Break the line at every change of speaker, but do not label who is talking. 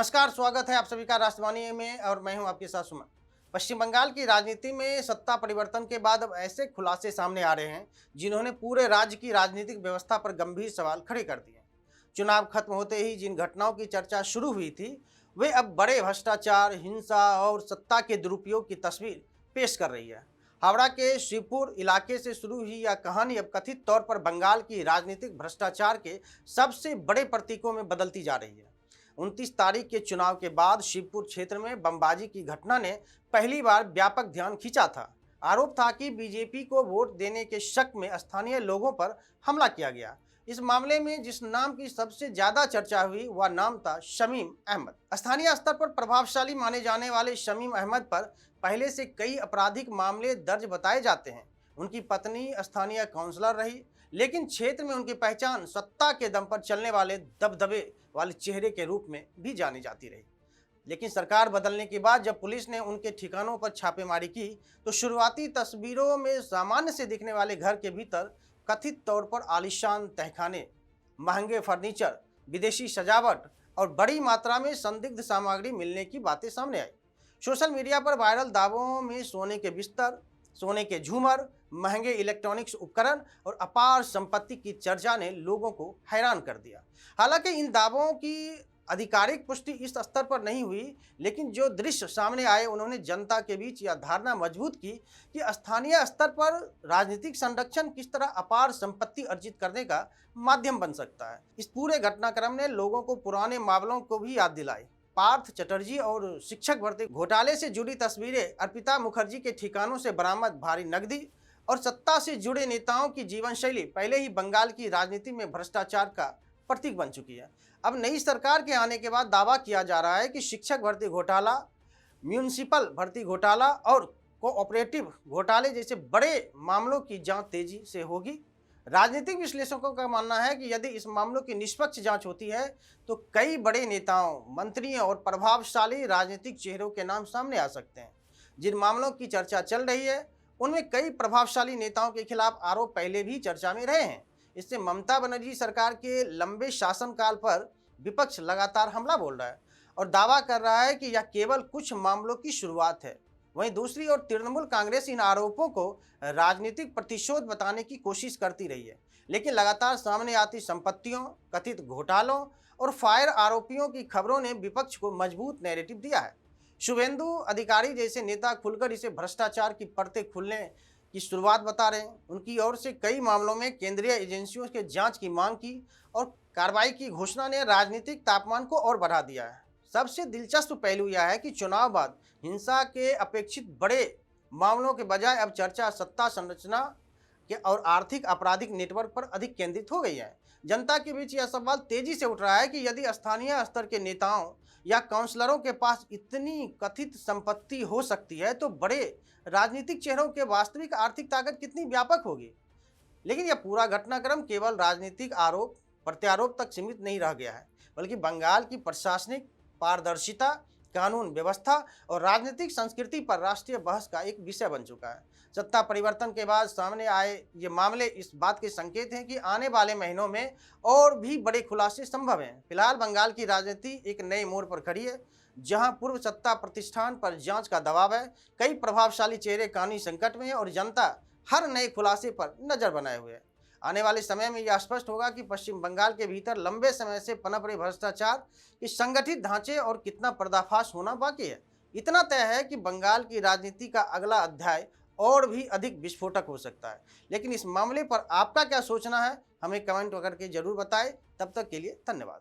नमस्कार, स्वागत है आप सभी का राष्ट्रवाणी में और मैं हूं आपके साथ सुमन। पश्चिम बंगाल की राजनीति में सत्ता परिवर्तन के बाद अब ऐसे खुलासे सामने आ रहे हैं जिन्होंने पूरे राज्य की राजनीतिक व्यवस्था पर गंभीर सवाल खड़े कर दिए। चुनाव खत्म होते ही जिन घटनाओं की चर्चा शुरू हुई थी वे अब बड़े भ्रष्टाचार, हिंसा और सत्ता के दुरुपयोग की तस्वीर पेश कर रही है। हावड़ा के शिवपुर इलाके से शुरू हुई यह कहानी अब कथित तौर पर बंगाल की राजनीतिक भ्रष्टाचार के सबसे बड़े प्रतीकों में बदलती जा रही है। 29 तारीख के चुनाव के बाद शिवपुर क्षेत्र में बमबाजी की घटना ने पहली बार व्यापक ध्यान खींचा था। आरोप था कि बीजेपी को वोट देने के शक में स्थानीय लोगों पर हमला किया गया। इस मामले में जिस नाम की सबसे ज्यादा चर्चा हुई वह नाम था शमीम अहमद। स्थानीय स्तर पर प्रभावशाली माने जाने वाले शमीम अहमद पर पहले से कई आपराधिक मामले दर्ज बताए जाते हैं। उनकी पत्नी स्थानीय काउंसलर रही, लेकिन क्षेत्र में उनकी पहचान सत्ता के दम पर चलने वाले दबदबे वाले चेहरे के रूप में भी जानी जाती रही। लेकिन सरकार बदलने के बाद जब पुलिस ने उनके ठिकानों पर छापेमारी की तो शुरुआती तस्वीरों में सामान्य से दिखने वाले घर के भीतर कथित तौर पर आलीशान तहखाने, महंगे फर्नीचर, विदेशी सजावट और बड़ी मात्रा में संदिग्ध सामग्री मिलने की बातें सामने आई। सोशल मीडिया पर वायरल दावों में सोने के बिस्तर, सोने के झूमर, महंगे इलेक्ट्रॉनिक्स उपकरण और अपार संपत्ति की चर्चा ने लोगों को हैरान कर दिया। हालांकि इन दावों की आधिकारिक पुष्टि इस स्तर पर नहीं हुई, लेकिन जो दृश्य सामने आए उन्होंने जनता के बीच यह धारणा मजबूत की कि स्थानीय स्तर पर राजनीतिक संरक्षण किस तरह अपार संपत्ति अर्जित करने का माध्यम बन सकता है। इस पूरे घटनाक्रम ने लोगों को पुराने मामलों को भी याद दिलाई। पार्थ चटर्जी और शिक्षक भर्ती घोटाले से जुड़ी तस्वीरें, अर्पिता मुखर्जी के ठिकानों से बरामद भारी नकदी और सत्ता से जुड़े नेताओं की जीवन शैली पहले ही बंगाल की राजनीति में भ्रष्टाचार का प्रतीक बन चुकी है। अब नई सरकार के आने के बाद दावा किया जा रहा है कि शिक्षक भर्ती घोटाला, म्यूनिसिपल भर्ती घोटाला और कोऑपरेटिव घोटाले जैसे बड़े मामलों की जांच तेजी से होगी। राजनीतिक विश्लेषकों का मानना है कि यदि इस मामलों की निष्पक्ष जांच होती है तो कई बड़े नेताओं, मंत्रियों और प्रभावशाली राजनीतिक चेहरों के नाम सामने आ सकते हैं। जिन मामलों की चर्चा चल रही है उनमें कई प्रभावशाली नेताओं के खिलाफ आरोप पहले भी चर्चा में रहे हैं। इससे ममता बनर्जी सरकार के लंबे शासनकाल पर विपक्ष लगातार हमला बोल रहा है और दावा कर रहा है कि यह केवल कुछ मामलों की शुरुआत है। वहीं दूसरी ओर तृणमूल कांग्रेस इन आरोपों को राजनीतिक प्रतिशोध बताने की कोशिश करती रही है, लेकिन लगातार सामने आती संपत्तियों, कथित घोटालों और फायर आरोपियों की खबरों ने विपक्ष को मजबूत नैरेटिव दिया है। शुभेंदु अधिकारी जैसे नेता खुलकर इसे भ्रष्टाचार की परतें खुलने की शुरुआत बता रहे हैं। उनकी ओर से कई मामलों में केंद्रीय एजेंसियों के जांच की मांग की और कार्रवाई की घोषणा ने राजनीतिक तापमान को और बढ़ा दिया है। सबसे दिलचस्प पहलू यह है कि चुनाव बाद हिंसा के अपेक्षित बड़े मामलों के बजाय अब चर्चा सत्ता संरचना के और आर्थिक आपराधिक नेटवर्क पर अधिक केंद्रित हो गई है। जनता के बीच यह सवाल तेजी से उठ रहा है कि यदि स्थानीय स्तर के नेताओं या काउंसलरों के पास इतनी कथित संपत्ति हो सकती है तो बड़े राजनीतिक चेहरों के वास्तविक आर्थिक ताकत कितनी व्यापक होगी। लेकिन यह पूरा घटनाक्रम केवल राजनीतिक आरोप प्रत्यारोप तक सीमित नहीं रह गया है, बल्कि बंगाल की प्रशासनिक पारदर्शिता, कानून व्यवस्था और राजनीतिक संस्कृति पर राष्ट्रीय बहस का एक विषय बन चुका है। सत्ता परिवर्तन के बाद सामने आए ये मामले इस बात के संकेत हैं कि आने वाले महीनों में और भी बड़े खुलासे संभव हैं। फिलहाल बंगाल की राजनीति एक नए मोड़ पर खड़ी है, जहां पूर्व सत्ता प्रतिष्ठान पर जांच का दबाव है, कई प्रभावशाली चेहरे कानूनी संकट में हैं और जनता हर नए खुलासे पर नजर बनाए हुए है। आने वाले समय में यह स्पष्ट होगा कि पश्चिम बंगाल के भीतर लंबे समय से पनप रहे भ्रष्टाचार के संगठित ढांचे और कितना पर्दाफाश होना बाकी है। इतना तय है कि बंगाल की राजनीति का अगला अध्याय और भी अधिक विस्फोटक हो सकता है। लेकिन इस मामले पर आपका क्या सोचना है, हमें कमेंट करके जरूर बताएं। तब तक के लिए धन्यवाद।